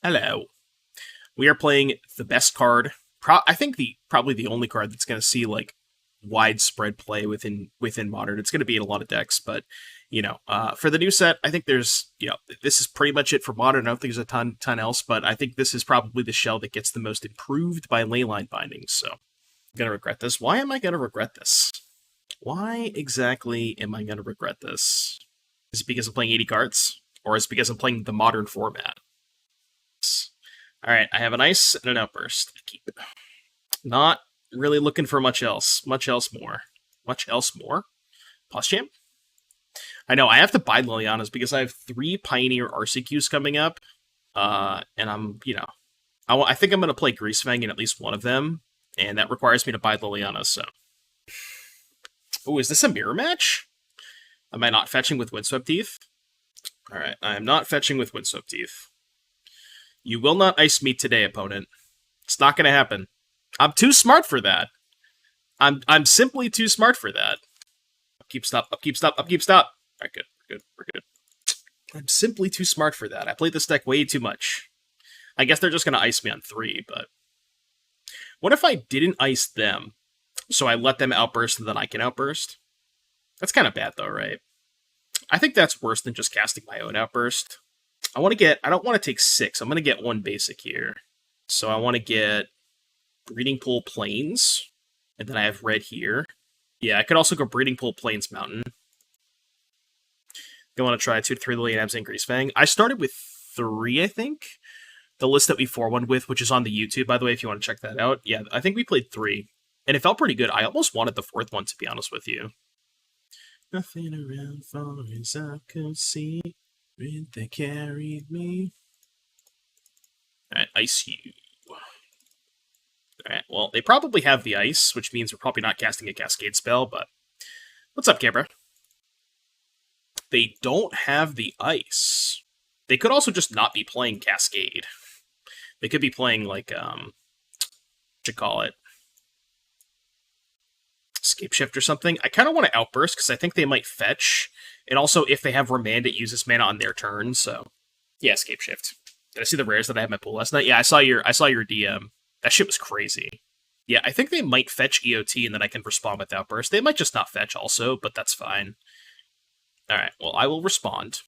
Hello. We are playing the best card. I think probably the only card that's going to see like widespread play within Modern. It's going to be in a lot of decks, but for the new set, I think there's this is pretty much it for Modern. I don't think there's a ton else, but I think this is probably the shell that gets the most improved by Leyline Binding. So I'm gonna regret this. Why am I gonna regret this? Why exactly am I gonna regret this? Is it because I'm playing 80 cards, or is it because I'm playing the Modern format? All right, I have an ice and an outburst. Keep it. Not really looking for much else. Much else more. Pause champ. I know I have to buy Liliana's because I have 3 Pioneer RCQs coming up, and I think I'm gonna play Greasefang in at least one of them, and that requires me to buy Liliana's. So, oh, is this a mirror match? Am I not fetching with Windswept Heath? All right, I am not fetching with Windswept Heath. You will not ice me today, opponent. It's not going to happen. I'm too smart for that. I'm simply too smart for that. Upkeep, stop. All right, we're good. I'm simply too smart for that. I played this deck way too much. I guess they're just going to ice me on 3, but... What if I didn't ice them, so I let them outburst and then I can outburst? That's kind of bad, though, right? I think that's worse than just casting my own outburst. I don't want to take 6. I'm going to get 1 basic here. So I want to get Breeding Pool Plains, and then I have red here. Yeah, I could also go Breeding Pool Plains Mountain. You want to try 2 to 3 Lily and Greasefang. I started with 3, I think. The list that we 4-1 with, which is on the YouTube, by the way, if you want to check that out. Yeah, I think we played 3. And it felt pretty good. I almost wanted the 4th one, to be honest with you. Nothing around far as I could see. They carried me. Alright, ice you. Alright, well, they probably have the ice, which means we're probably not casting a Cascade spell, but... What's up, Camera? They don't have the ice. They could also just not be playing Cascade. They could be playing, like, what you call it? Escape Shift or something. I kind of want to Outburst, because I think they might fetch. And also, if they have Remand, it uses mana on their turn, so... Yeah, Escape Shift. Did I see the rares that I had in my pool last night? Yeah, I saw your DM. That shit was crazy. Yeah, I think they might fetch EOT, and then I can respond with Outburst. They might just not fetch also, but that's fine. Alright, well, I will respond.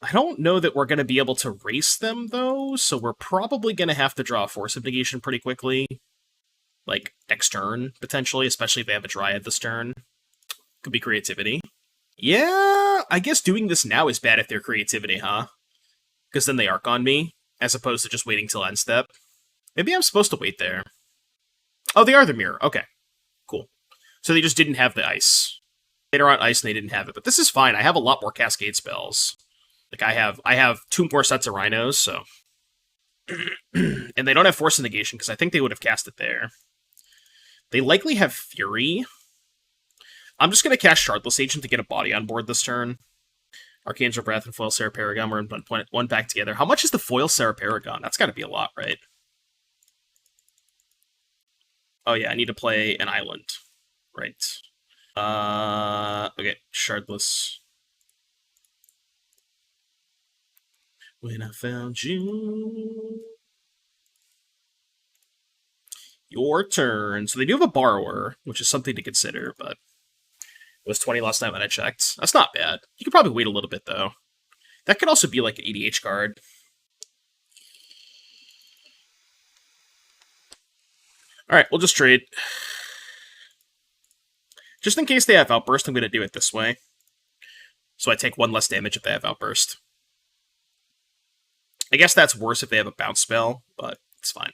I don't know that we're going to be able to race them, though, so we're probably going to have to draw a Force of Negation pretty quickly. Like, next turn, potentially, especially if they have a Dryad this turn. Could be creativity. Yeah, I guess doing this now is bad if they're creativity, huh? Because then they arc on me, as opposed to just waiting till end step. Maybe I'm supposed to wait there. Oh, they are the mirror. Okay, cool. So they just didn't have the ice. They're on ice and they didn't have it, but this is fine. I have a lot more Cascade spells. Like, I have 2 more sets of YoRhinos, so... And they don't have Force of Negation, because I think they would have cast it there. They likely have Fury. I'm just going to cast Shardless Agent to get a body on board this turn. Archangel Breath and Foil Sarah Paragon. We're in one back together. How much is the Foil Sarah Paragon? That's got to be a lot, right? Oh yeah, I need to play an island. Right. Okay, Shardless. When I found you... Your turn. So they do have a Borrower, which is something to consider, but... It was 20 last night when I checked. That's not bad. You could probably wait a little bit, though. That could also be like an EDH card. Alright, we'll just trade. Just in case they have Outburst, I'm going to do it this way. So I take 1 less damage if they have Outburst. I guess that's worse if they have a bounce spell, but it's fine.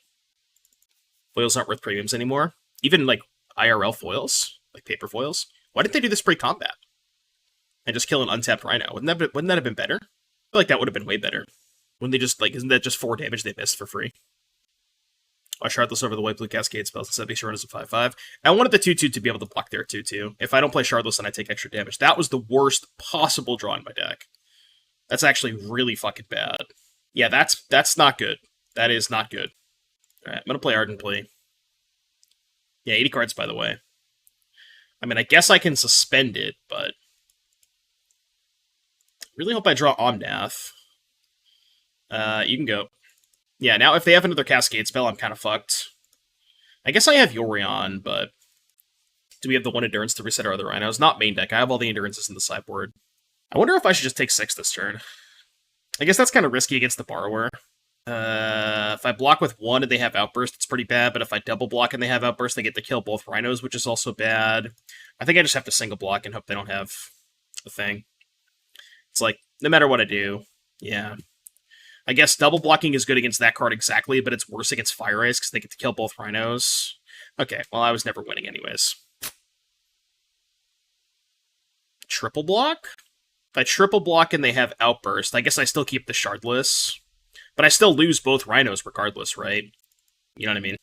Foils aren't worth premiums anymore. Even, like, IRL foils, like paper foils. Why didn't they do this pre-combat? And just kill an untapped Rhino? Wouldn't that have been better? I feel like that would have been way better. Wouldn't they just, like, isn't that just 4 damage they missed for free? I Shardless over the white-blue Cascade spells instead of being sure as a 5/5. I wanted the 2/2 to be able to block their 2/2. If I don't play Shardless, then I take extra damage. That was the worst possible draw in my deck. That's actually really fucking bad. Yeah, that's not good. That is not good. Alright, I'm gonna play Ardent Plea. Yeah, 80 cards, by the way. I mean, I guess I can suspend it, but... Really hope I draw Omnath. You can go. Yeah, now if they have another Cascade spell, I'm kind of fucked. I guess I have Yorion, but do we have the 1 Endurance to reset our other Rhinos? Not main deck. I have all the Endurances in the sideboard. I wonder if I should just take 6 this turn. I guess that's kind of risky against the Borrower. If I block with 1 and they have Outburst, it's pretty bad, but if I double block and they have Outburst, they get to kill both Rhinos, which is also bad. I think I just have to single block and hope they don't have a thing. It's like, no matter what I do, yeah. I guess double blocking is good against that card exactly, but it's worse against Fire Ice because they get to kill both Rhinos. Okay, well, I was never winning anyways. Triple block? If I triple block and they have Outburst, I guess I still keep the Shardless. But I still lose both Rhinos regardless, right? You know what I mean?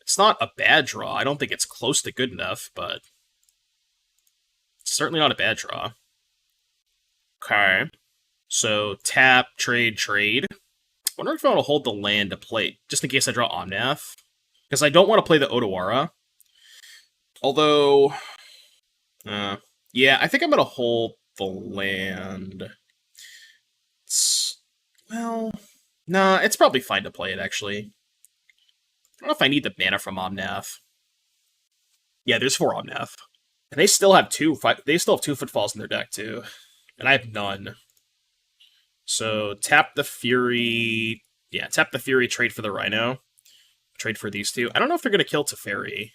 It's not a bad draw. I don't think it's close to good enough, but it's certainly not a bad draw. Okay. So, tap, trade, trade. I wonder if I want to hold the land to play, just in case I draw Omnath. Because I don't want to play the Otawara. Although, yeah, I think I'm going to hold the land. Well, nah, it's probably fine to play it, actually. I don't know if I need the mana from Omnath. Yeah, there's 4 Omnath. And they still have 2 Footfalls in their deck, too. And I have none. So, tap the Fury... Yeah, tap the Fury, trade for the Rhino. Trade for these 2. I don't know if they're going to kill Teferi.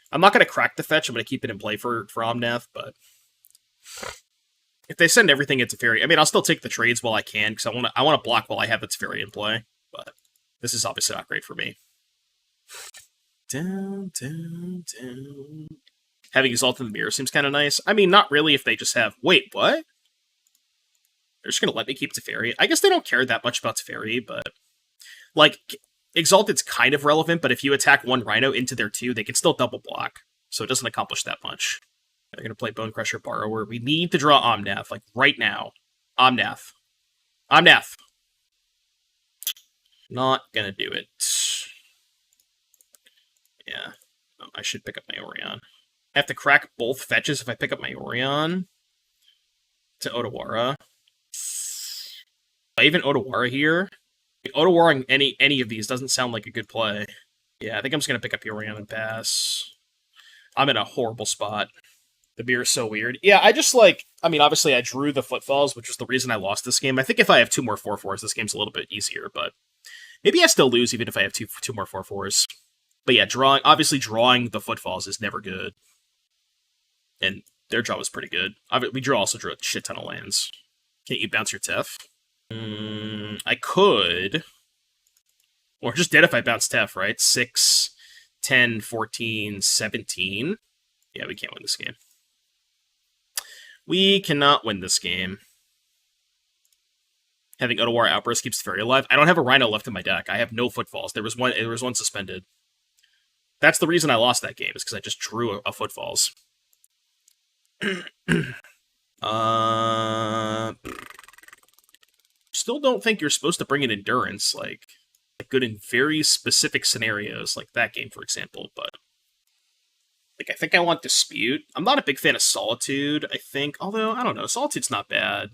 I'm not going to crack the fetch, I'm going to keep it in play for Omnath, but... If they send everything into Teferi, I mean, I'll still take the trades while I can, because I want to block while I have the Teferi in play, but this is obviously not great for me. Down, down, down. Having Exalt in the Mirror seems kind of nice. I mean, not really if they just have... Wait, what? They're just going to let me keep Teferi? I guess they don't care that much about Teferi, but... Like, Exalted's kind of relevant, but if you attack 1 Rhino into their 2, they can still double block, so it doesn't accomplish that much. They're going to play Bonecrusher Borrower. We need to draw Omnath, like, right now. Omnath. Omnath! Not gonna do it. Yeah. Oh, I should pick up my Orion. I have to crack both fetches if I pick up my Orion to Otawara. I even Otawara here. Otawara any of these doesn't sound like a good play. Yeah, I think I'm just going to pick up Orion and pass. I'm in a horrible spot. The beer is so weird. Yeah, I just like... I mean, obviously I drew the Footfalls, which was the reason I lost this game. I think if I have 2 more 4/4s, this game's a little bit easier, but... Maybe I still lose even if I have two more 4/4s. But yeah, obviously drawing the Footfalls is never good. And their draw was pretty good. We also drew a shit ton of lands. Can't you bounce your Tef? I could. Or just dead if I bounce Tef, right? 6, 10, 14, 17. Yeah, we can't win this game. We cannot win this game. Having Otawara Outburst keeps Teferi alive. I don't have a Rhino left in my deck. I have no Footfalls. There was one suspended. That's the reason I lost that game, is because I just drew a Footfalls. Still don't think you're supposed to bring in Endurance, like good in very specific scenarios, like that game, for example, but I think I want Dispute. I'm not a big fan of Solitude, I think, although, I don't know, Solitude's not bad.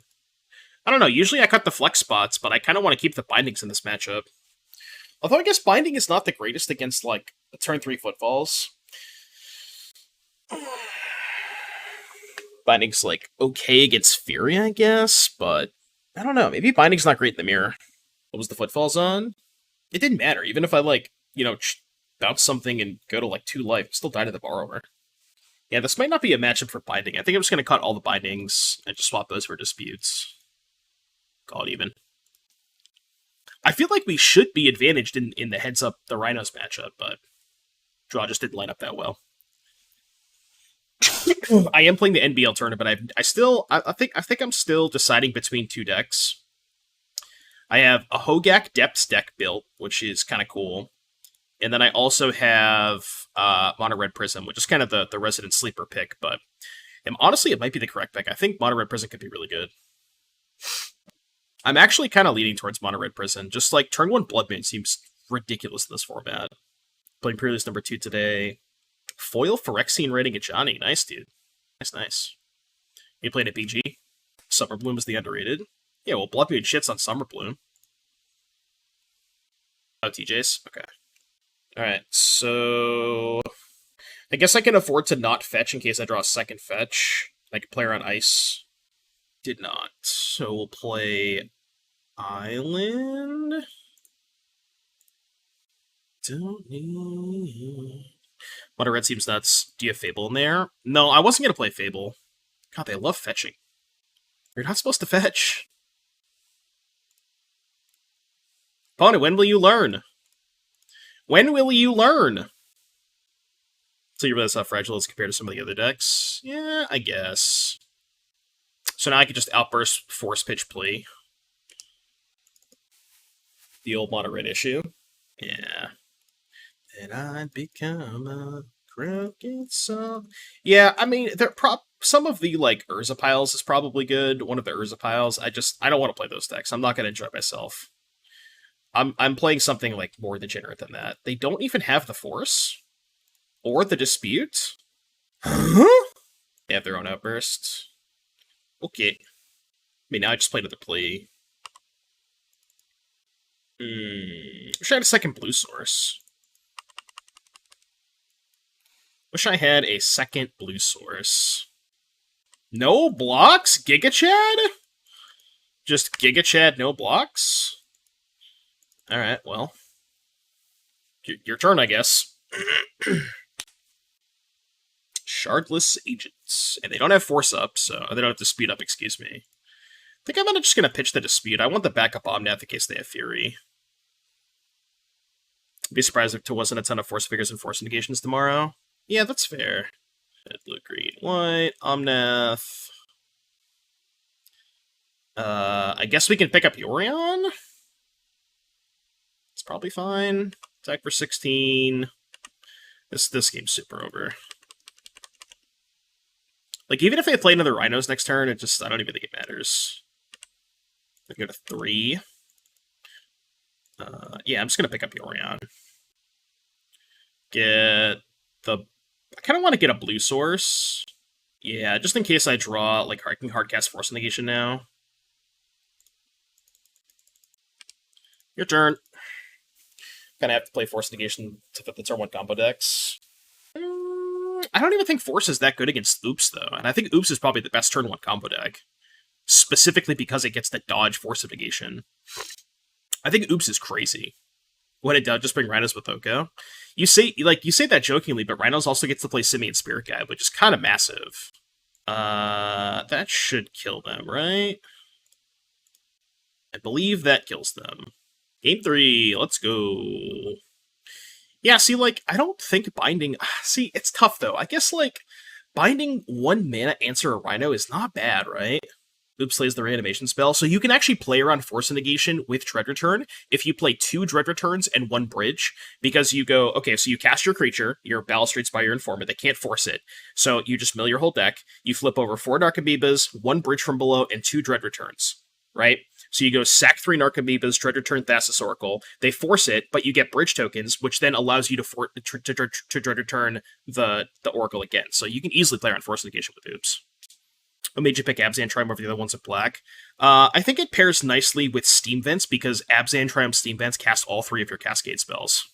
I don't know, usually I cut the flex spots, but I kind of want to keep the Bindings in this matchup. Although I guess Binding is not the greatest against, like, a turn 3 Footfalls. Binding's, like, okay against Fury, I guess, but I don't know, maybe Binding's not great in the mirror. What was the Footfalls on? It didn't matter, even if I, like, you know, bounce something and go to, like, 2 life, still die to the Borrower. Yeah, this might not be a matchup for Binding. I think I'm just going to cut all the Bindings and just swap those for Disputes. Call it even. I feel like we should be advantaged in the heads-up the Rhinos matchup, but draw just didn't line up that well. I am playing the NBL tournament, but I think I'm still deciding between 2 decks. I have a Hogak Depths deck built, which is kind of cool. And then I also have Mono Red Prism, which is kind of the resident sleeper pick, but honestly, it might be the correct pick. I think Mono Red Prism could be really good. I'm actually kind of leaning towards Mono Red Prism. Just like turn 1 Blood Moon seems ridiculous in this format. Playing Preludes number 2 today. Foil Phyrexian Raiding Ajani. Nice, dude. Nice. You playing at BG? Summer Bloom is the underrated. Yeah, well, Blood Moon shits on Summer Bloom. Oh, TJ's? Okay. Alright, so... I guess I can afford to not fetch in case I draw a second fetch. I can play around ice. Did not. So we'll play Island. Don't need... Mono Red seems nuts. Do you have Fable in there? No, I wasn't going to play Fable. God, they love fetching. You're not supposed to fetch. Opponent, when will you learn? When will you learn? So you realize how fragile it is compared to some of the other decks? Yeah, I guess. So now I can just outburst Force Pitch Plea. The old Mono Red issue. Yeah. And I'd become a crooked soul. Yeah, I mean, some of the, like, Urza piles is probably good. One of the Urza piles. I don't want to play those decks. I'm not going to enjoy myself. I'm playing something, like, more degenerate than that. They don't even have the Force. Or the Dispute. Huh? They have their own Outburst. Okay. I mean, now I just played with the Plea. Wish I had a second blue source. Wish I had a second blue source. No blocks? Giga Chad? Just Giga Chad, no blocks? Alright, well. Your turn, I guess. Shardless Agents. And they don't have Force Up, so they don't have Dispute Up, excuse me. I think I'm just going to pitch the Dispute. I want the backup Omnath in case they have Fury. I'd be surprised if there wasn't a ton of Force of Vigors and Force of Negations tomorrow. Yeah, that's fair. Red, blue, green, white, Omnath. I guess we can pick up Yorion? It's probably fine. Attack for 16. This game's super over. Like, even if they play another Rhinos next turn, I don't even think it matters. I go to 3. Yeah, I'm just gonna pick up Yorion. Get the... I kind of want to get a blue source. Yeah, just in case I draw, like, I can hardcast Force of Negation now. Your turn. Gonna have to play Force of Negation to fit the turn 1 combo decks. I don't even think Force is that good against Oops, though. And I think Oops is probably the best turn 1 combo deck. Specifically because it gets to dodge Force of Negation. I think Oops is crazy. When it does, just bring Rhinos with Oko. You say that jokingly, but Rhinos also gets to play Simian Spirit Guide, which is kind of massive. That should kill them, right? I believe that kills them. Game 3, let's go. Yeah, see, like, I don't think binding... See, it's tough, though. I guess, like, binding 1 mana answer a Rhino is not bad, right? Oops plays the reanimation spell, so you can actually play around Force of Negation with Dread Return if you play 2 Dread Returns and 1 Bridge, because you go, okay, so you cast your creature, your Balustrades by your Informant, they can't force it, so you just mill your whole deck, you flip over 4 Narcomoebas, 1 Bridge from below, and 2 Dread Returns, right? So you go sack 3 Narcomoebas, Dread Return Thassa's Oracle, they force it, but you get Bridge tokens, which then allows you to Dread Return the Oracle again, so you can easily play around Force of Negation with Oops. What made you pick Abzan Triome over the other ones in black? I think it pairs nicely with Steam Vents because Abzan Triome Steam Vents cast all 3 of your Cascade spells.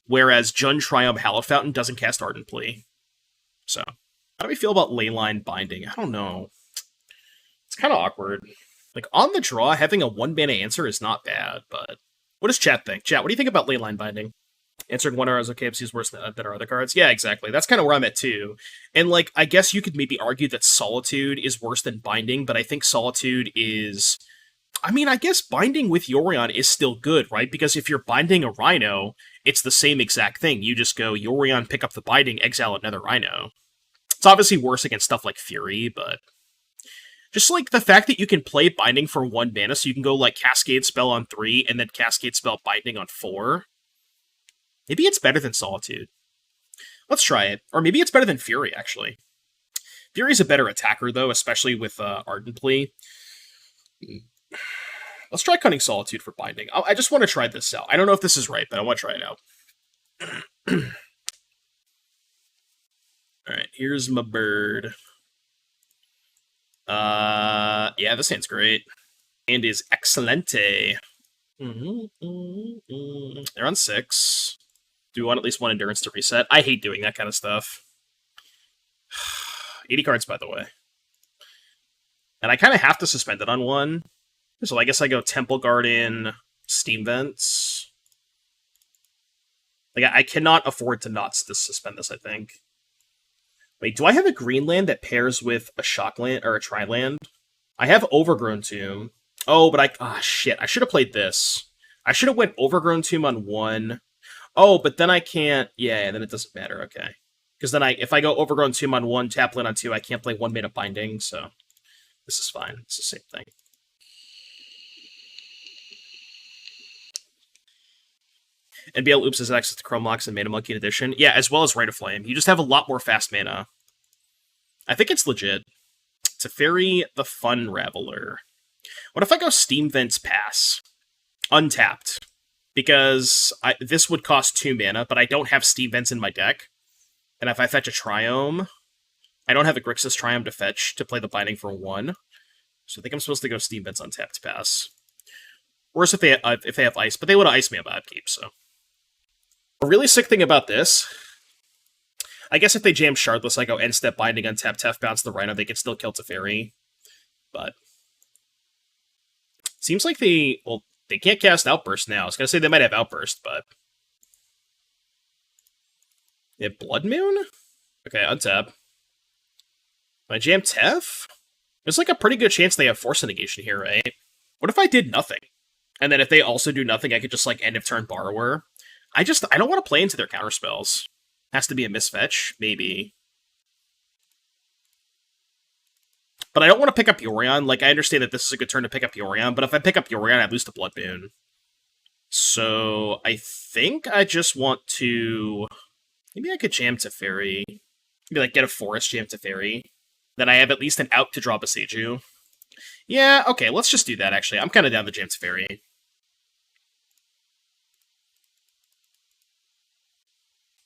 Whereas Jund Triome Hallowed Fountain doesn't cast Ardent Plea. So, how do we feel about Leyline Binding? I don't know. It's kind of awkward. Like, on the draw, having a 1 mana answer is not bad, but... What does chat think? Chat, what do you think about Leyline Binding? Answering 1 hour is okay, but is worse than our other cards. Yeah, exactly. That's kind of where I'm at, too. And, like, I guess you could maybe argue that Solitude is worse than Binding, but I think Solitude is... I mean, I guess Binding with Yorion is still good, right? Because if you're binding a Rhino, it's the same exact thing. You just go Yorion, pick up the binding, exile another Rhino. It's obviously worse against stuff like Fury, but... Just, like, the fact that you can play Binding for 1 mana, so you can go, like, Cascade Spell on 3, and then Cascade Spell Binding on 4... Maybe it's better than Solitude. Let's try it. Or maybe it's better than Fury, actually. Fury's a better attacker, though, especially with Ardent Plea. Let's try Cunning Solitude for Binding. I just want to try this out. I don't know if this is right, but I want to try it out. Alright, here's my bird. Yeah, this hand's great. And is excelente. They're on 6. Do we want at least one endurance to reset? I hate doing that kind of stuff. 80 cards, by the way. And I kind of have to suspend it on one. So I guess I go Temple Garden, Steam Vents. Like, I cannot afford to not suspend this, I think. Wait, do I have a green land that pairs with a shock land or a tri-land? I have Overgrown Tomb. Oh, but shit. I should have played this. I should have went Overgrown Tomb on 1. Oh, but then I can't... Yeah, then it doesn't matter, okay. Because then if I go Overgrown Tomb on 1, tap land on 2, I can't play 1 mana Binding, so... This is fine. It's the same thing. NBL Oops has access to Chrome Locks and Mana Monkey Edition. Yeah, as well as Rite of Flame. You just have a lot more fast mana. I think it's legit. Teferi the Fun Raveler. What if I go Steam Vents Pass? Untapped. Because this would cost 2 mana, but I don't have Steam Vents in my deck. And if I fetch a Triome, I don't have a Grixis Triome to fetch to play the Binding for 1. So I think I'm supposed to go Steam Vents Untapped Pass. Worse if they have Ice, but they would have Ice me on my upkeep, so... A really sick thing about this... I guess if they jam Shardless, I go End Step Binding, Untap, Tef, bounce the Rhino, they can still kill Teferi. But... Seems like they... Well, they can't cast Outburst now. I was gonna say they might have Outburst, but... They have Blood Moon? Okay, untap. When I jam Tef? There's like a pretty good chance they have Force of Negation here, right? What if I did nothing? And then if they also do nothing, I could just like End of Turn Borrower. I don't want to play into their counterspells. Has to be a misfetch, maybe. But I don't want to pick up Yorion. Like, I understand that this is a good turn to pick up Yorion, but if I pick up Yorion, I lose to Blood Moon. So, I think I just want to... Maybe I could jam Teferi. Maybe, like, get a Forest, jam Teferi. Then I have at least an out to draw Boseiju. Yeah, okay, let's just do that, actually. I'm kind of down to jam Teferi.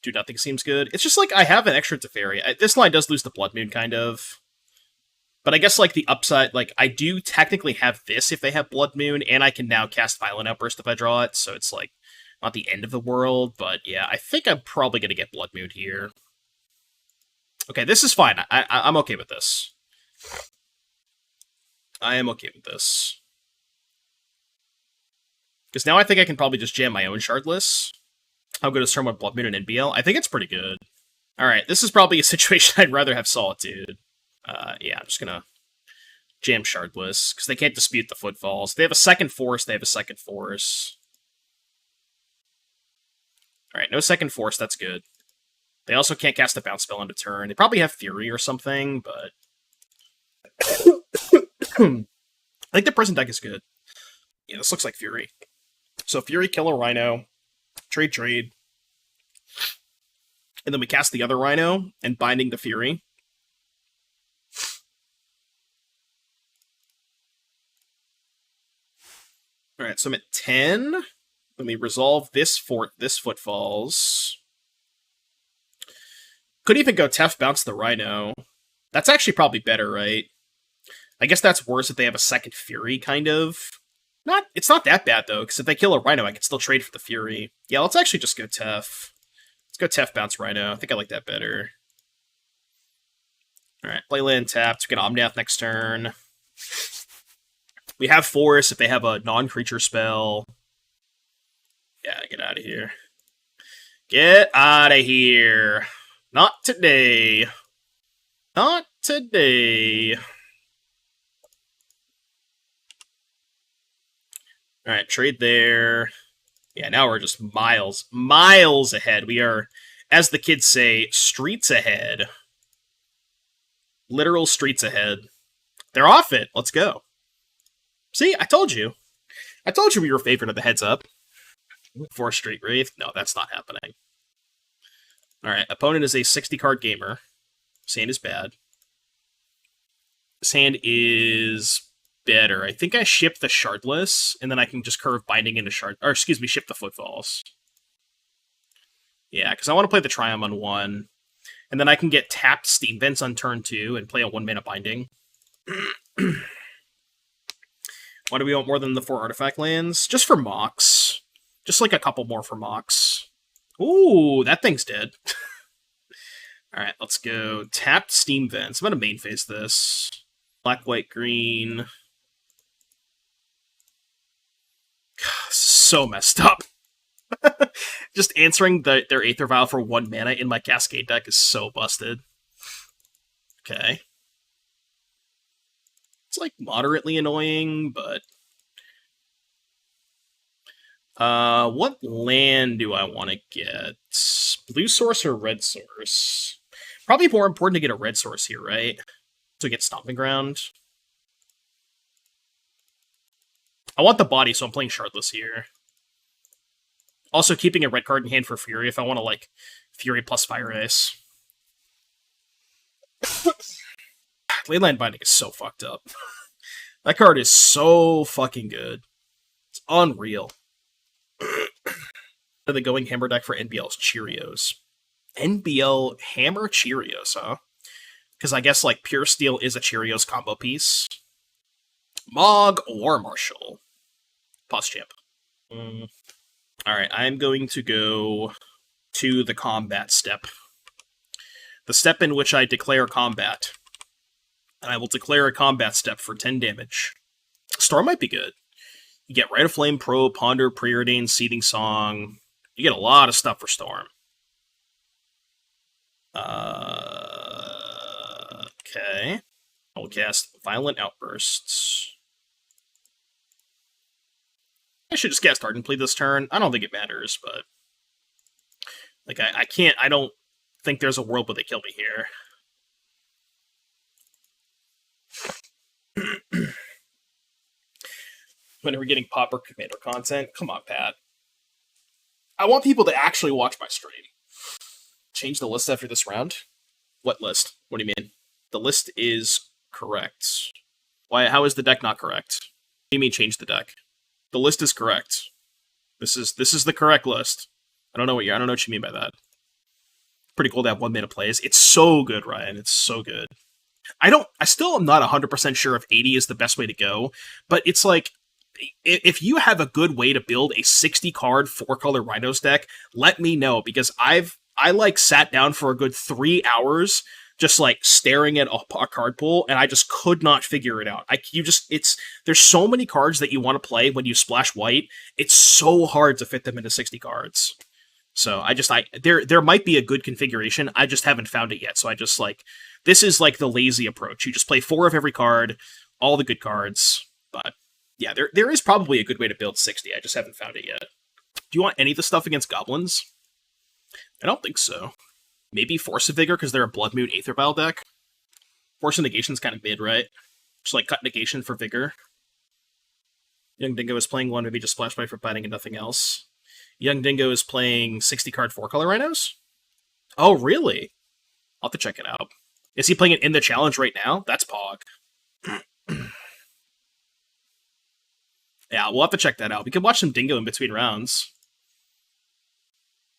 Do nothing seems good. It's just like I have an extra Teferi. This line does lose the Blood Moon, kind of. But I guess, like, the upside... Like, I do technically have this if they have Blood Moon, and I can now cast Violent Outburst if I draw it, so it's, like, not the end of the world. But, yeah, I think I'm probably going to get Blood Moon here. Okay, this is fine. I'm okay with this. I am okay with this. Because now I think I can probably just jam my own Shardless. How good is turn 1 Blood Moon and NBL? I think it's pretty good. Alright, this is probably a situation I'd rather have Solitude. Yeah, I'm just gonna jam Shardless, because they can't dispute the Footfalls. They have a second Force, they have a second Force. Alright, no second Force, that's good. They also can't cast a bounce spell on a turn. They probably have Fury or something, but... I think the present deck is good. Yeah, this looks like Fury. So Fury, kill a Rhino, trade. And then we cast the other Rhino, and Binding the Fury. Alright, so I'm at 10. Let me resolve this Footfalls. Could even go Tef, bounce the Rhino. That's actually probably better, right? I guess that's worse if they have a second Fury, kind of. It's not that bad, though, because if they kill a Rhino, I can still trade for the Fury. Yeah, let's actually just go Tef. Let's go Tef, bounce Rhino. I think I like that better. Alright, play land tapped. We get Omnath next turn. We have Force if they have a non-creature spell. Yeah, get out of here. Get out of here. Not today. Not today. Alright, trade there. Yeah, now we're just miles ahead. We are, as the kids say, streets ahead. Literal streets ahead. They're off it. Let's go. See, I told you. I told you we were favored of the heads up. 4 Street Wraith? No, that's not happening. Alright, opponent is a 60-card gamer. This hand is bad. This hand is better. I think I ship the Shardless, and then I can just curve Binding into ship the Footfalls. Yeah, because I want to play the Triome on 1, and then I can get tapped Steam Vents on turn 2 and play a 1-mana Binding. 1 Why do we want more than the 4 artifact lands? Just for Mox. Just like a couple more for Mox. Ooh, that thing's dead. Alright, let's go. Tapped Steam Vents. I'm going to main phase this. Black, white, green. So messed up. Just answering their Aether Vial for 1 mana in my Cascade deck is so busted. Okay. It's like moderately annoying, but... what land do I want to get? Blue source or red source? Probably more important to get a red source here, right? To get Stomping Ground. I want the body, so I'm playing Shardless here. Also keeping a red card in hand for Fury if I want to, like, Fury plus Fire Ice. Leyline Binding is so fucked up. That card is so fucking good. It's unreal. The going hammer deck for NBL's Cheerios. NBL Hammer Cheerios, huh? Because I guess, like, Pure Steel is a Cheerios combo piece. Mog or Marshall. Pause champ. Alright, I'm going to go to the combat step. The step in which I declare combat. And I will declare a combat step for 10 damage. Storm might be good. You get Rite of Flame, Probe, Ponder, Preordain, Seeding Song. You get a lot of stuff for Storm. Okay. I'll cast Violent Outbursts. I should just cast Ardent Plea this turn. I don't think it matters, but... Like, I can't... I don't think there's a world where they kill me here. When are we getting Pauper Commander content? Come on, Pat. I want people to actually watch my stream. Change the list after this round? What list? What do you mean? The list is correct. Why? How is the deck not correct? What do you mean change the deck? The list is correct. This is the correct list. I don't know what you mean by that. Pretty cool to have 1 mana plays. It's so good, Ryan. It's so good. I still am not 100% sure if 80 is the best way to go, but it's like, if you have a good way to build a 60-card 4-color Rhinos deck, let me know, because I like sat down for a good 3 hours just like staring at a card pool, and I just could not figure it out. There's so many cards that you want to play when you splash white. It's so hard to fit them into 60 cards. So there might be a good configuration. I just haven't found it yet. So this is like the lazy approach. You just play 4 of every card, all the good cards. But yeah, there is probably a good way to build 60. I just haven't found it yet. Do you want any of the stuff against goblins? I don't think so. Maybe Force of Vigor, because they're a Blood Moon Aether Vial deck. Force of Negation's kind of mid, right? Just like cut Negation for Vigor. Young Dingo is playing 1, maybe just Splash White for biting and nothing else. Young Dingo is playing 60-card 4-color Rhinos? Oh, really? I'll have to check it out. Is he playing it in the challenge right now? That's Pog. Yeah, we'll have to check that out. We can watch some Dingo in between rounds.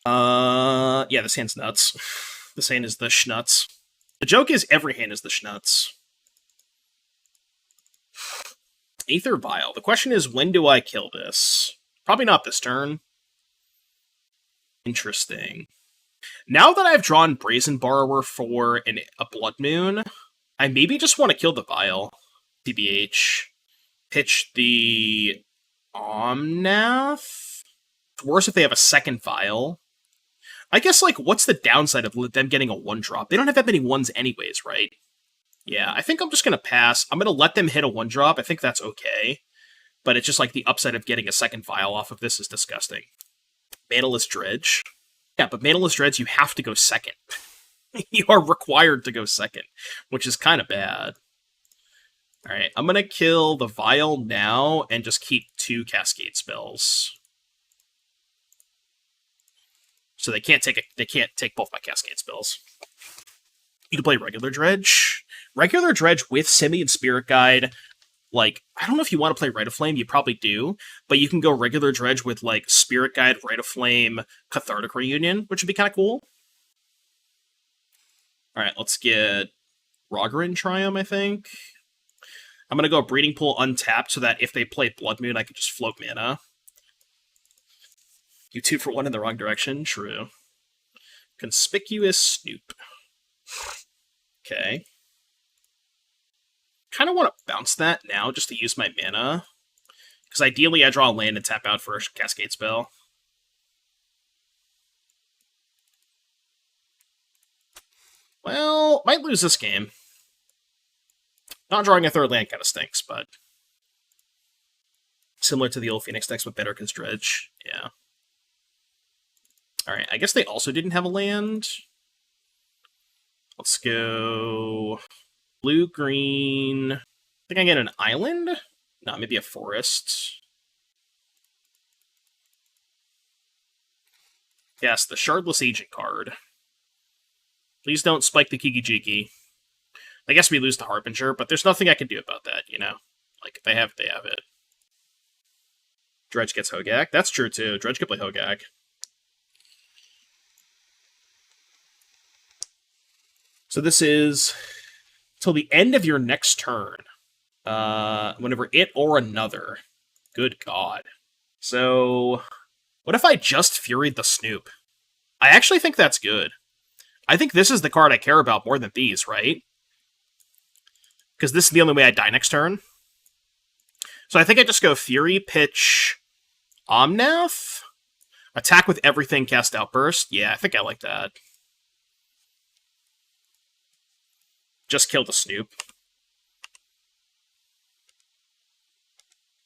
Yeah, this hand's nuts. This hand is the schnuts. The joke is every hand is the schnuts. Aether Vial. The question is, when do I kill this? Probably not this turn. Interesting. Now that I've drawn Brazen Borrower for a Blood Moon, I maybe just want to kill the Vial. TBH. Pitch the Omnath? It's worse if they have a second Vial. I guess, like, what's the downside of them getting a 1-drop? They don't have that many 1s anyways, right? Yeah, I think I'm just going to pass. I'm going to let them hit a 1-drop. I think that's okay. But it's just like the upside of getting a second Vial off of this is disgusting. Manaless Dredge. Yeah, but Manaless Dredge, you have to go second. You are required to go second, which is kind of bad. Alright, I'm going to kill the Vial now and just keep 2 Cascade spells. So they can't take both my Cascade spells. You can play regular Dredge. Regular Dredge with Simian Spirit Guide. Like, I don't know if you want to play Rite of Flame, you probably do, but you can go regular Dredge with, like, Spirit Guide, Rite of Flame, Cathartic Reunion, which would be kind of cool. Alright, let's get Raugrin Triome, I think. I'm going to go Breeding Pool untapped so that if they play Blood Moon, I can just float mana. You 2 for 1 in the wrong direction? True. Conspicuous Snoop. Okay. Kind of want to bounce that now just to use my mana. Because ideally I draw a land and tap out for a Cascade spell. Well, might lose this game. Not drawing a third land kind of stinks, but... Similar to the old Phoenix decks, but better because Dredge. Yeah. Alright, I guess they also didn't have a land. Let's go... Blue, green... I think I get an island? No, maybe a forest. Yes, the Shardless Agent card. Please don't spike the Kiki-Jiki. I guess we lose the Harbinger, but there's nothing I can do about that, you know? Like, if they have it, they have it. Dredge gets Hogak. That's true, too. Dredge could play Hogak. So this is till the end of your next turn. Whenever it or another. Good God. So, what if I just Furied the Snoop? I actually think that's good. I think this is the card I care about more than these, right? Because this is the only way I die next turn. So I think I just go Fury, pitch, Omnath, attack with everything, cast Outburst. Yeah, I think I like that. Just kill the Snoop.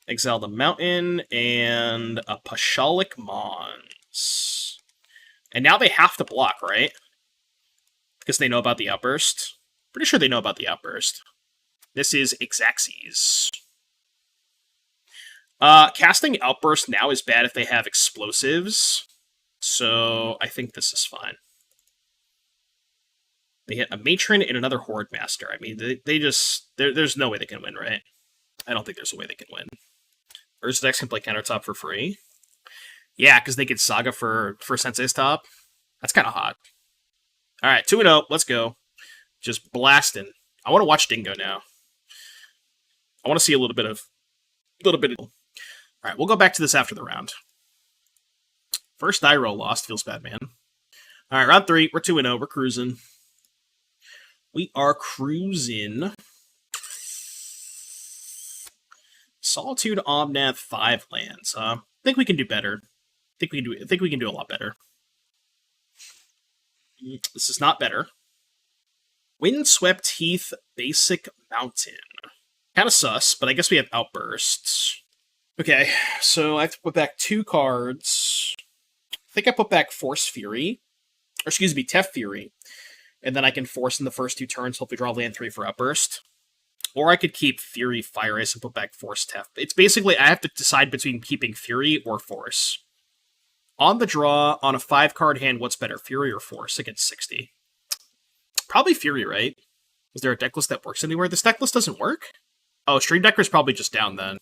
Exile the Mountain, and a Pashalik Mons. And now they have to block, right? Because they know about the Outburst. Pretty sure they know about the Outburst. This is Xaxes. Casting Outburst now is bad if they have explosives. So I think this is fine. They hit a Matron and another Horde Master. I mean, they just... There's no way they can win, right? I don't think there's a way they can win. Urza decks can play Countertop for free. Yeah, because they could Saga for Sensei's top. That's kind of hot. Alright, 2-0. Let's go. Just blasting. I want to watch Dingo now. I want to see a little bit of... Alright, we'll go back to this after the round. First die roll lost. Feels bad, man. Alright, round 3. We're 2-0. We're cruising. We are cruising. Solitude, Omnath, 5 lands. I think we can do better. I think we can do a lot better. This is not better. Windswept Heath, Basic Mountain. Kind of sus, but I guess we have Outbursts. Okay, so I have to put back 2 cards. I think I put back Force Fury. Or excuse me, Tef Fury. And then I can force in the first 2 turns, hopefully draw land 3 for Outburst. Or I could keep Fury, Fire Ice, and put back Force Tef. It's basically, I have to decide between keeping Fury or Force. On the draw, on a 5-card hand, what's better, Fury or Force against 60? Probably Fury, right? Is there a decklist that works anywhere? This decklist doesn't work? Oh, Stream Decker's probably just down then.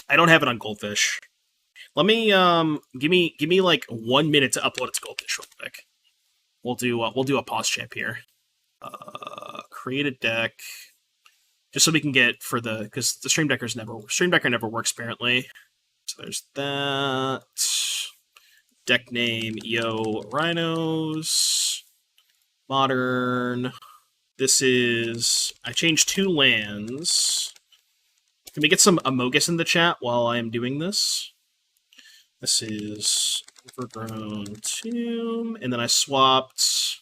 I don't have it on Goldfish. Let me, give me like 1 minute to upload it to Goldfish real quick. We'll do a pause champ here. Create a deck. Just so we can get for the, because the Stream Decker never works apparently. So there's that. Deck name, YoRhinos. Modern. This is, I changed 2 lands. Can we get some Amogus in the chat while I am doing this? This is Overgrown Tomb, and then I swapped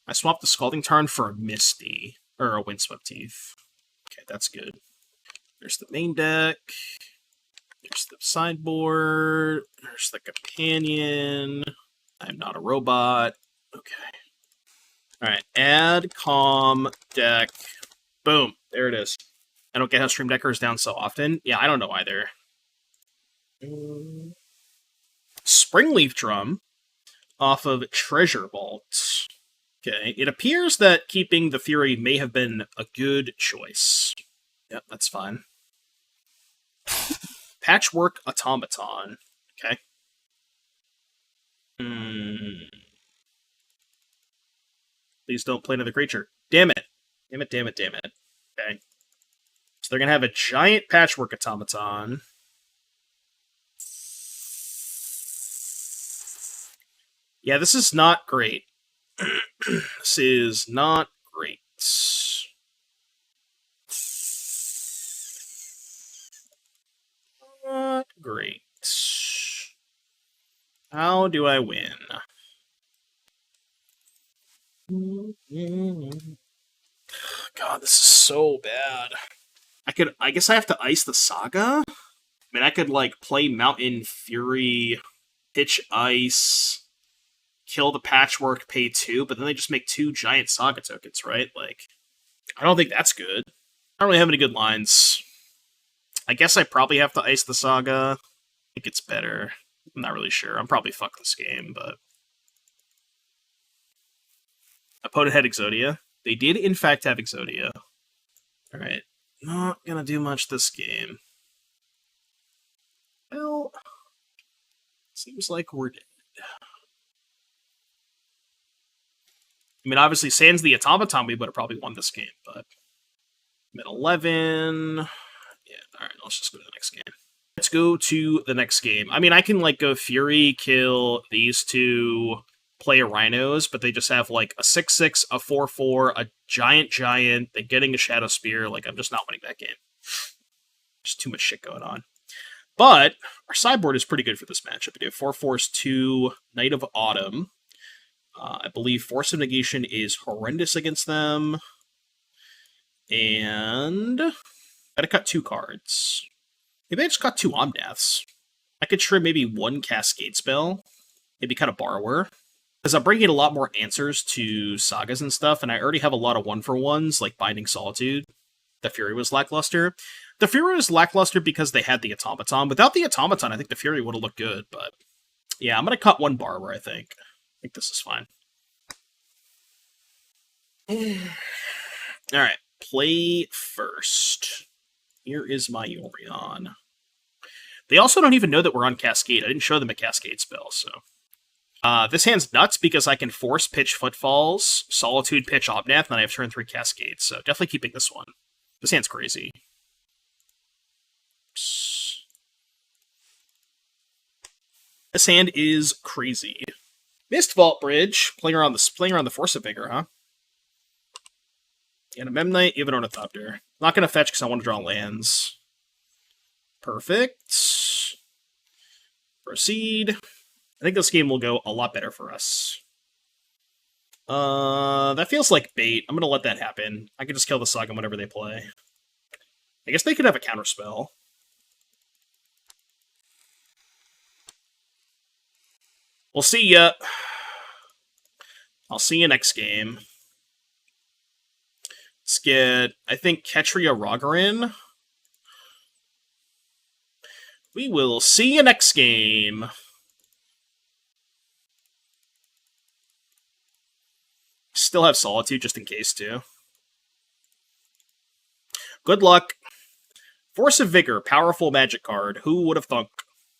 the Scalding Tarn for a Misty, or a Windswept Heath. Okay, that's good. There's the main deck. There's the sideboard. There's the companion. I'm not a robot. Okay. Alright, add calm deck. Boom. There it is. I don't get how Stream Decker is down so often. Yeah, I don't know either. Springleaf Drum off of Treasure Vault. Okay, it appears that keeping the Fury may have been a good choice. Yep, that's fine. Patchwork Automaton. Okay. Please don't play another creature. Damn it. Damn it, damn it, damn it. Okay. So they're going to have a giant Patchwork Automaton. Yeah, this is not great. This is not great. Not great. How do I win? God, this is so bad. I guess I have to ice the Saga? I mean, I could, like, play Mountain Fury, pitch Ice, kill the Patchwork, pay 2, but then they just make 2 giant Saga tokens, right? Like, I don't think that's good. I don't really have any good lines. I guess I probably have to ice the Saga. I think it's better. I'm not really sure. I'm probably fucked this game, but... Opponent had Exodia. They did, in fact, have Exodia. Alright. Not gonna do much this game. Well... Seems like we're dead. I mean, obviously, sans the Automaton, we would have probably won this game, but... Mid 11... Yeah, alright, let's just go to the next game. Let's go to the next game. I mean, I can, like, go Fury, kill these two, play YoRhinos, but they just have, like, a 6/6, a 4/4, a giant, they're getting a Shadow Spear. Like, I'm just not winning that game. There's too much shit going on. But, our sideboard is pretty good for this matchup. We have 4 Force, 2 Knight of Autumn. I believe Force of Negation is horrendous against them. And... gotta cut 2 cards. Maybe I just got 2 Omnaths. I could trim maybe 1 Cascade spell. Maybe cut a Borrower. Because I'm bringing a lot more answers to Sagas and stuff, and I already have a lot of 1-for-1s, like Binding Solitude. The Fury was lackluster. The Fury was lackluster because they had the Automaton. Without the Automaton, I think the Fury would have looked good, but... yeah, I'm gonna cut 1 Borrower, I think. I think this is fine. Alright, play first. Here is my Yorion. They also don't even know that we're on Cascade. I didn't show them a Cascade spell, so... this hand's nuts because I can force pitch Footfalls, Solitude pitch Omnath, and I have turn 3 Cascades, so definitely keeping this one. This hand's crazy. This hand is crazy. Missed Vault Bridge, playing around the Force of Vigor, huh? And a Memnite, even Ornithopter. Not going to fetch because I want to draw lands. Perfect. Proceed. I think this game will go a lot better for us. That feels like bait. I'm going to let that happen. I can just kill the Saga whenever they play. I guess they could have a counterspell. We'll see ya. I'll see you next game. Let's get, I think, Ketria Raugrin. We will see you next game. Still have Solitude just in case, too. Good luck. Force of Vigor, powerful magic card. Who would have thunk?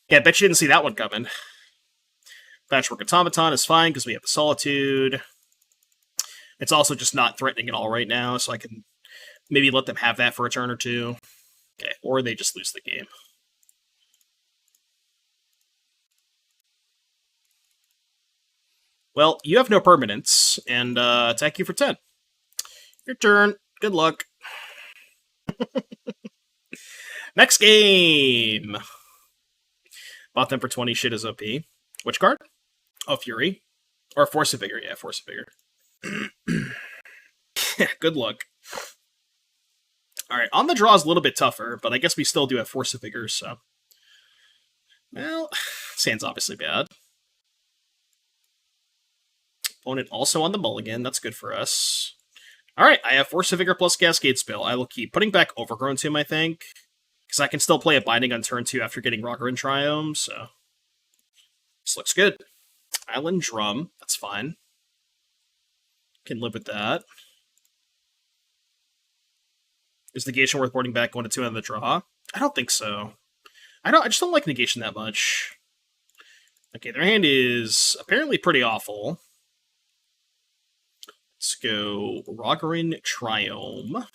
Yeah, I bet you didn't see that one coming. Patchwork Automaton is fine because we have the Solitude. It's also just not threatening at all right now, so I can maybe let them have that for a turn or two. Okay, or they just lose the game. Well, you have no permanents, and attack you for 10. Your turn. Good luck. Next game! Bought them for 20, shit is OP. Which card? Oh, Fury. Or Force of Vigor, yeah, Force of Vigor. Good luck. Alright, on the draw is a little bit tougher, but I guess we still do have Force of Vigor, so... well, Sand's obviously bad. Opponent also on the mulligan, that's good for us. Alright, I have Force of Vigor plus Cascade Spell. I will keep putting back Overgrown Tomb, I think. Because I can still play a Binding on turn 2 after getting Raugrin Triome, so... this looks good. Island Drum, that's fine. Can live with that. Is Negation worth boarding back 1 to 2 on the draw? I don't think so. I just don't like Negation that much. Okay, their hand is apparently pretty awful. Let's go Raugrin Triome.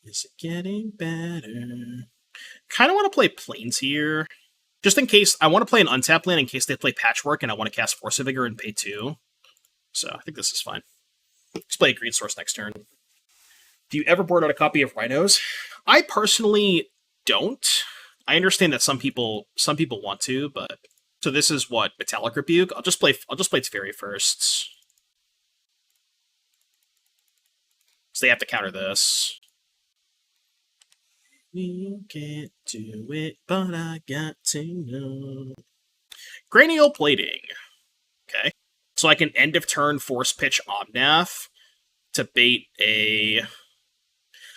Is it getting better? Kind of want to play Plains here. Just in case, I want to play an untapped land in case they play Patchwork and I want to cast Force of Vigor and pay 2. So I think this is fine. Let's play a green source next turn. Do you ever board out a copy of Rhinos? I personally don't. I understand that some people want to, but so this is what Metallic Rebuke. I'll just play Teferi first. So they have to counter this. You can't do it, but I got to know. Cranial Plating. Okay. So I can end of turn force pitch Omnath to bait a...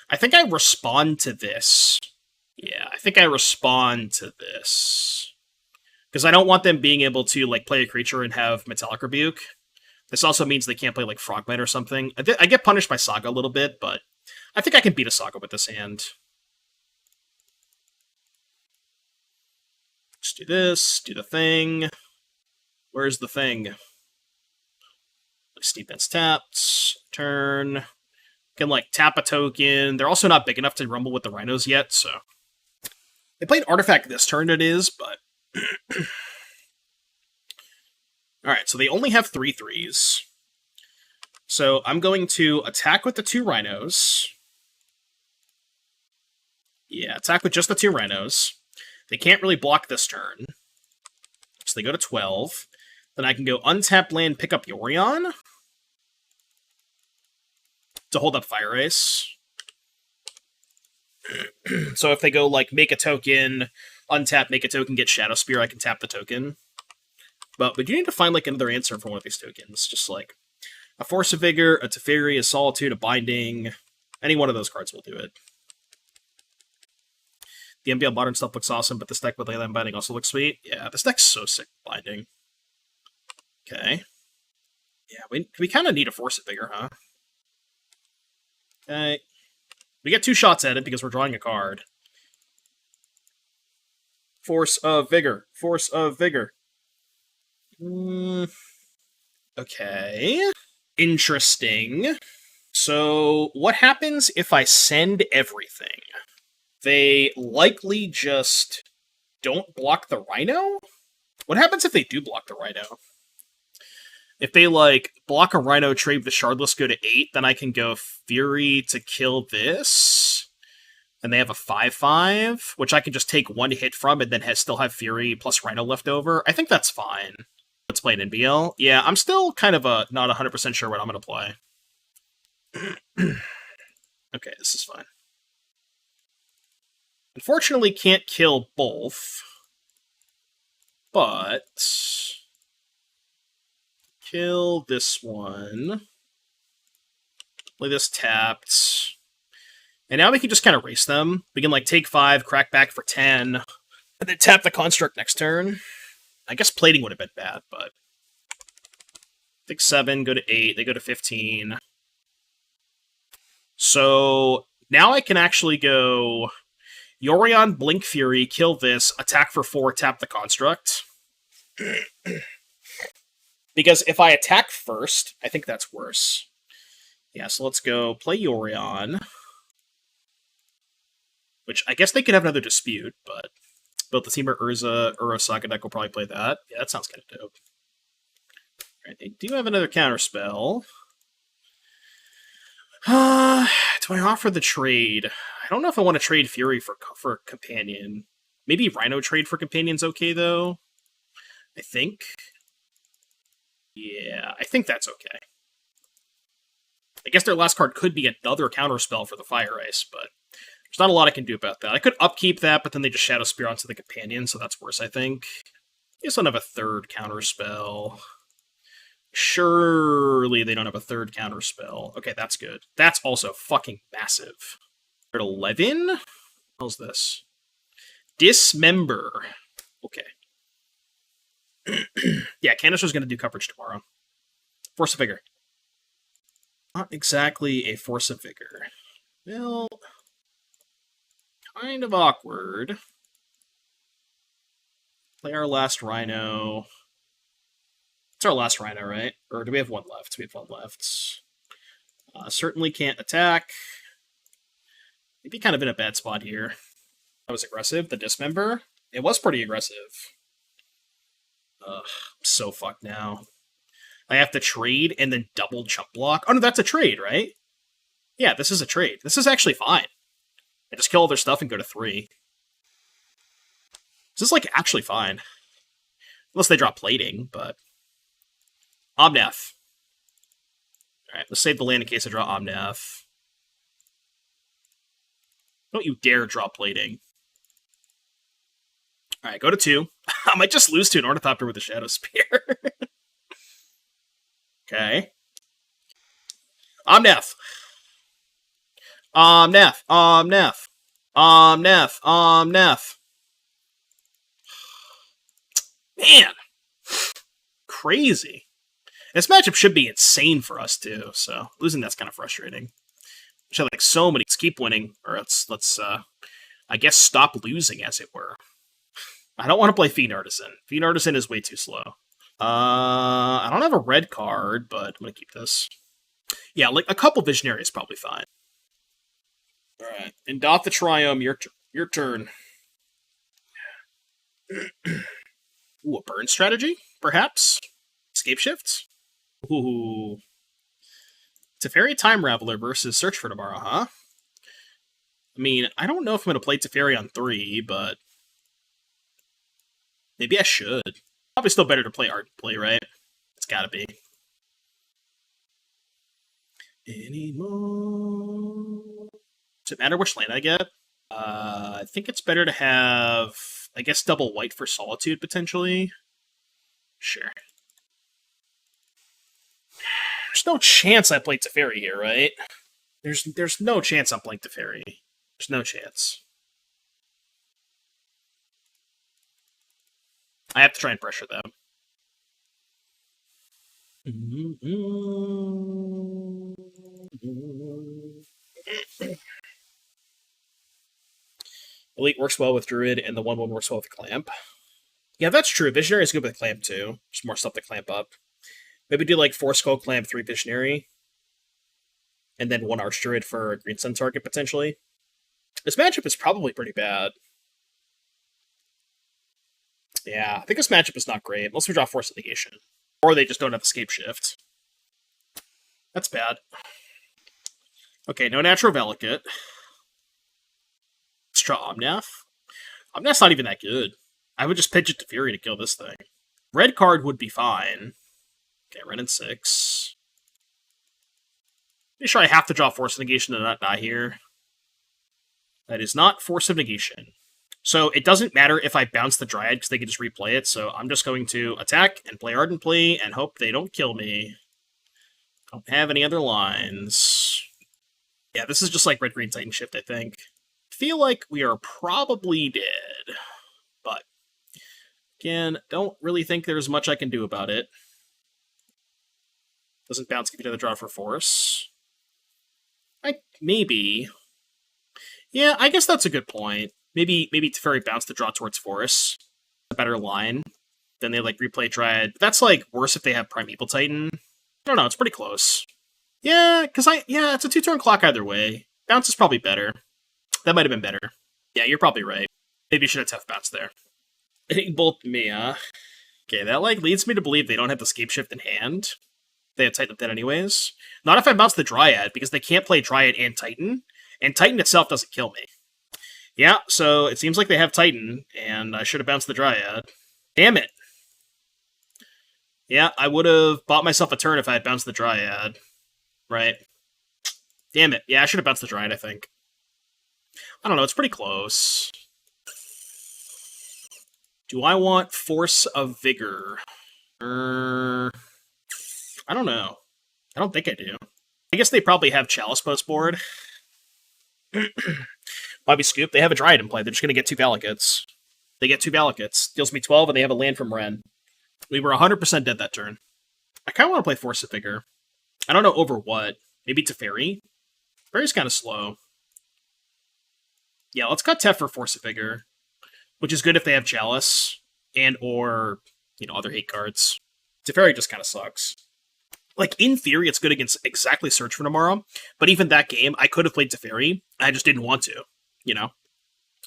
I think I respond to this. Yeah, I think I respond to this. Because I don't want them being able to like play a creature and have Metallic Rebuke. This also means they can't play like Frogman or something. I get punished by Saga a little bit, but I think I can beat a Saga with this hand. Just do this, do the thing. Where's the thing? Steep End's tapped. Turn. Can like tap a token. They're also not big enough to rumble with the Rhinos yet, so. They played Artifact this turn, it is, but. Alright, so they only have 3/3s. So I'm going to attack with the 2 Rhinos. Yeah, attack with just the 2 Rhinos. They can't really block this turn. So they go to 12. Then I can go untap land, pick up Yorion to hold up Fire Ice. So if they go, like, make a token, untap, make a token, get Shadow Spear, I can tap the token. But we do need to find, like, another answer for one of these tokens. Just, like, a Force of Vigor, a Teferi, a Solitude, a Binding. Any one of those cards will do it. The MBL Modern stuff looks awesome, but this deck with Leyline Binding also looks sweet. Yeah, this deck's so sick with Binding. Okay. Yeah, we kind of need a Force of Vigor, huh? Okay. We get 2 shots at it because we're drawing a card. Force of Vigor. Force of Vigor. Okay. Interesting. So, what happens if I send everything? They likely just don't block the Rhino? What happens if they do block the Rhino? If they, like, block a Rhino, trade the Shardless, go to 8, then I can go Fury to kill this. And they have a 5/5, which I can just take 1 hit from and then still have Fury plus Rhino left over. I think that's fine. Let's play an NBL. Yeah, I'm still kind of not 100% sure what I'm going to play. Okay, this is fine. Unfortunately, can't kill both. But... kill this one. Play this tapped. And now we can just kind of race them. We can, like, take 5, crack back for 10, and then tap the Construct next turn. I guess plating would have been bad, but... take 7, go to 8, they go to 15. So, now I can actually go... Yorion, Blink Fury, kill this, attack for 4, tap the Construct. Because if I attack first, I think that's worse. Yeah, so let's go play Yorion. Which, I guess they could have another Dispute, but... Built the Teamer Urza, Saga deck will probably play that. Yeah, that sounds kind of dope. Alright, they do have another counterspell. Do I offer the trade? I don't know if I want to trade Fury for Companion. Maybe Rhino trade for Companion's okay, though. I think. Yeah, I think that's okay. I guess their last card could be another counterspell for the Fire Ice, but there's not a lot I can do about that. I could upkeep that, but then they just Shadow Spear onto the Companion, so that's worse, I think. I guess I don't have a third counterspell. Surely they don't have a third counterspell. Okay, that's good. That's also fucking massive. We're at 11? What hell's this? Dismember. Okay. Yeah, Canister's going to do coverage tomorrow. Force of Vigor. Not exactly a Force of Vigor. Well, kind of awkward. Play our last Rhino. It's our last Rhino, right? Or do we have 1 left? We have 1 left. Certainly can't attack. Maybe kind of in a bad spot here. That was aggressive. The Dismember? It was pretty aggressive. Ugh, I'm so fucked now. I have to trade and then double jump block. Oh no, that's a trade, right? Yeah, this is a trade. This is actually fine. I just kill all their stuff and go to 3. This is, like, actually fine. Unless they drop plating, but... Omnath. Alright, let's save the land in case I draw Omnath. Don't you dare drop plating. Alright, go to 2. I might just lose to an Ornithopter with a Shadow Spear. Okay. Omnath. Omnath. Omnath. Omnath. Omnath. Man. Crazy. This matchup should be insane for us, too, so losing that's kind of frustrating. We should have, like, so many. Let's keep winning, or let's I guess, stop losing, as it were. I don't want to play Fiend Artisan. Fiend Artisan is way too slow. I don't have a red card, but I'm going to keep this. Yeah, like, a couple Visionary is probably fine. Alright, Indatha Triome, your turn. Ooh, a burn strategy, perhaps? Escape Shift? Ooh. Teferi Time Raveler versus Search for Tomorrow, huh? I mean, I don't know if I'm going to play Teferi on 3, but... maybe I should. Probably still better to play Ardent Plea, right? It's gotta be. Anymore. Does it matter which land I get? I think it's better to have, I guess, double white for Solitude, potentially. Sure. There's no chance I play Teferi here, right? There's no chance I'm playing Teferi. There's no chance. I have to try and pressure them. Elite works well with Druid, and the 1/1 works well with Clamp. Yeah, that's true. Visionary is good with Clamp, too. There's more stuff to clamp up. Maybe do, like, 4 Skull Clamp, 3 Visionary. And then 1 Archdruid for a Green Sun target, potentially. This matchup is probably pretty bad. Yeah, I think this matchup is not great, unless we draw Force of Negation. Or they just don't have Escape Shift. That's bad. Okay, no Natural Valakut. Let's draw Omnath. Omnath's not even that good. I would just pitch it to Fury to kill this thing. Red card would be fine. Okay, Ren and 6. Pretty sure I have to draw Force of Negation to not die here. That is not Force of Negation. So it doesn't matter if I bounce the Dryad, because they can just replay it, so I'm just going to attack and play Ardent Plea and hope they don't kill me. Don't have any other lines. Yeah, this is just like Red-Green Titan Shift, I think. Feel like we are probably dead. But, again, don't really think there's much I can do about it. Doesn't bounce, give you another draw for Force. Maybe. Yeah, I guess that's a good point. Maybe Teferi bounce the draw towards Force. A better line. Then they, like, replay Dryad. That's, like, worse if they have Primeval Titan. I don't know, it's pretty close. Yeah, because it's a 2-turn clock either way. Bounce is probably better. That might have been better. Yeah, you're probably right. Maybe you should have tough bounce there. Hitting both me, huh? Okay, that, like, leads me to believe they don't have the Escape Shift in hand. They had Titan up that anyways. Not if I bounce the Dryad, because they can't play Dryad and Titan. And Titan itself doesn't kill me. Yeah, so it seems like they have Titan, and I should have bounced the Dryad. Damn it. Yeah, I would have bought myself a turn if I had bounced the Dryad. Right. Damn it. Yeah, I should have bounced the Dryad, I think. I don't know, it's pretty close. Do I want Force of Vigor? I don't know. I don't think I do. I guess they probably have Chalice post board. Bobby Scoop, they have a Dryad in play. They're just going to get 2 Valakuts. They get 2 Valakuts. Deals me 12, and they have a land from Ren. We were 100% dead that turn. I kind of want to play Force of Vigor. I don't know over what. Maybe Teferi? Teferi's kind of slow. Yeah, let's cut Tef for Force of Vigor. Which is good if they have Chalice. And or, other hate cards. Teferi just kind of sucks. Like, in theory, it's good against exactly Search for Tomorrow, but even that game, I could have played Teferi. I just didn't want to, you know?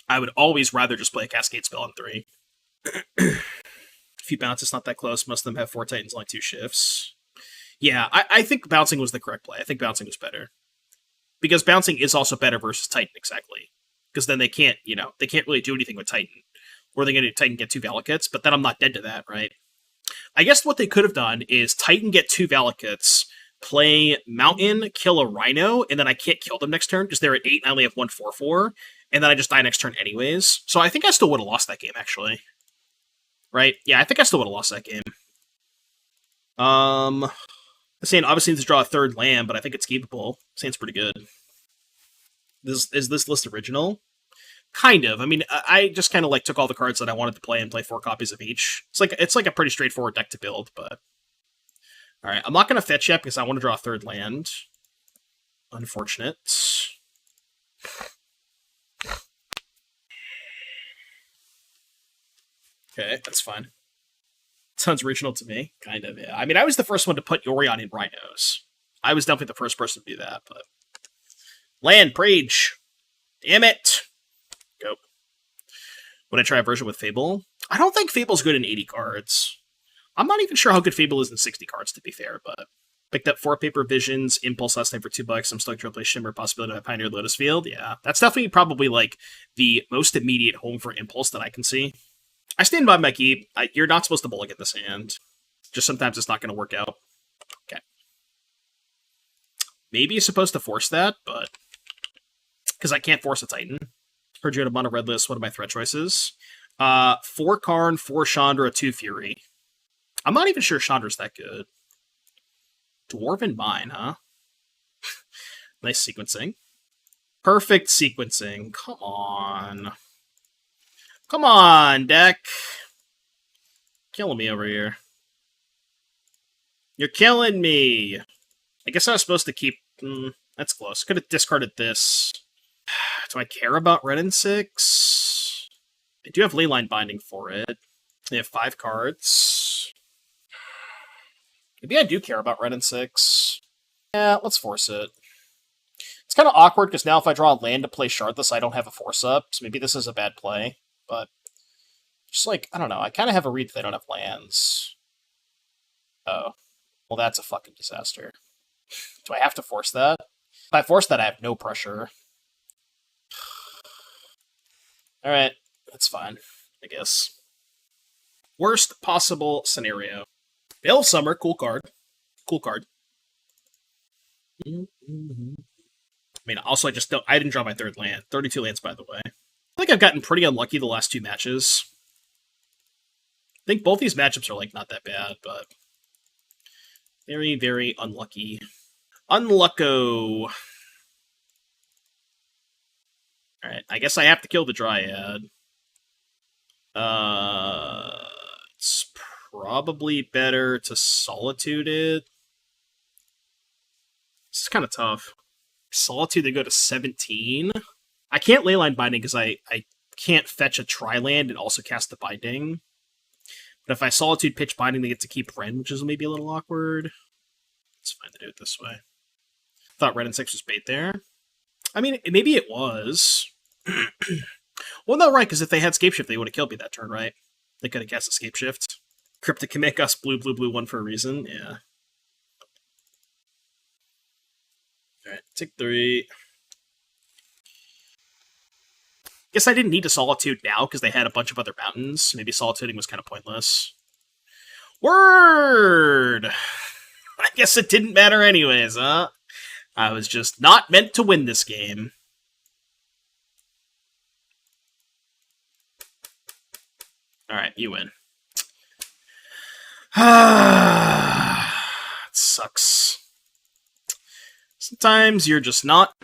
I would always rather just play a Cascade spell on 3. If you bounce, it's not that close. Most of them have 4 Titans, only 2 shifts. Yeah, I think bouncing was the correct play. I think bouncing was better. Because bouncing is also better versus Titan, exactly. Because then they can't, they can't really do anything with Titan. Or they're going to Titan get 2 Valakuts, but then I'm not dead to that, right? I guess what they could have done is Titan get 2 Valakuts, play Mountain, kill a Rhino, and then I can't kill them next turn because they're at 8 and I only have 1 4/4, and then I just die next turn anyways. So I think I still would have lost that game, actually. Right? Yeah, I think I still would have lost that game. I'm saying obviously need to draw a 3rd land, but I think it's keepable. Seems pretty good. Is this list original? Kind of. I mean, I just kind of like took all the cards that I wanted to play and play 4 copies of each. It's like a pretty straightforward deck to build, but all right. I'm not going to fetch yet because I want to draw a 3rd land. Unfortunate. Okay, that's fine. Sounds original to me. Kind of, yeah. I mean, I was the first one to put Yorion in YoRhinos. I was definitely the first person to do that, but... Land, Prage! Damn it! Go. Would I try a version with Fable? I don't think Fable's good in 80 cards. I'm not even sure how good Fable is in 60 cards, to be fair, but... Picked up 4 Paper Visions, Impulse last night for $2. I'm stuck to replace Shimmer, possibility of a Pioneer Lotus Field. Yeah, that's definitely probably, like, the most immediate home for Impulse that I can see. I stand by my keep. You're not supposed to mulligan this hand. Just sometimes it's not going to work out. Okay. Maybe you're supposed to force that, but... Because I can't force a Titan. Heard you had a mono red list. What are my threat choices? 4 Karn, 4 Chandra, 2 Fury. I'm not even sure Chandra's that good. Dwarven Mine, huh? Nice sequencing. Perfect sequencing. Come on. Come on, deck. Killing me over here. You're killing me. I guess I was supposed to keep... that's close. Could have discarded this. Do I care about red and 6? I do have Leyline Binding for it. I have 5 cards. Maybe I do care about red and 6. Yeah, let's force it. It's kind of awkward because now if I draw a land to play Shardless, I don't have a force up. So maybe this is a bad play. But just like, I don't know. I kind of have a read that they don't have lands. Oh. Well, that's a fucking disaster. Do I have to force that? If I force that, I have no pressure. Alright. That's fine, I guess. Worst possible scenario. Veil of Summer, cool card. Cool card. I mean, also, I didn't draw my 3rd land. 32 lands, by the way. I think I've gotten pretty unlucky the last 2 matches. I think both these matchups are, like, not that bad, but... Very, very unlucky. Unlucko. Alright, I guess I have to kill the Dryad. It's probably better to Solitude it. This is kind of tough. Solitude, they go to 17. I can't Leyline Binding because I can't fetch a Tri-land and also cast the Binding. But if I Solitude pitch Binding, they get to keep Ren, which is maybe a little awkward. It's fine to do it this way. Thought red and 6 was bait there. I mean, maybe it was. Well, no, right, because if they had Scapeshift, they would have killed me that turn, right? They could have cast a Scapeshift. Cryptic can make us blue, blue, blue, 1 for a reason, yeah. Alright, take 3. Guess I didn't need to Solitude now, because they had a bunch of other mountains. Maybe Solituding was kind of pointless. Word! I guess it didn't matter anyways, huh? I was just not meant to win this game. Alright, you win. It sucks. Sometimes you're just not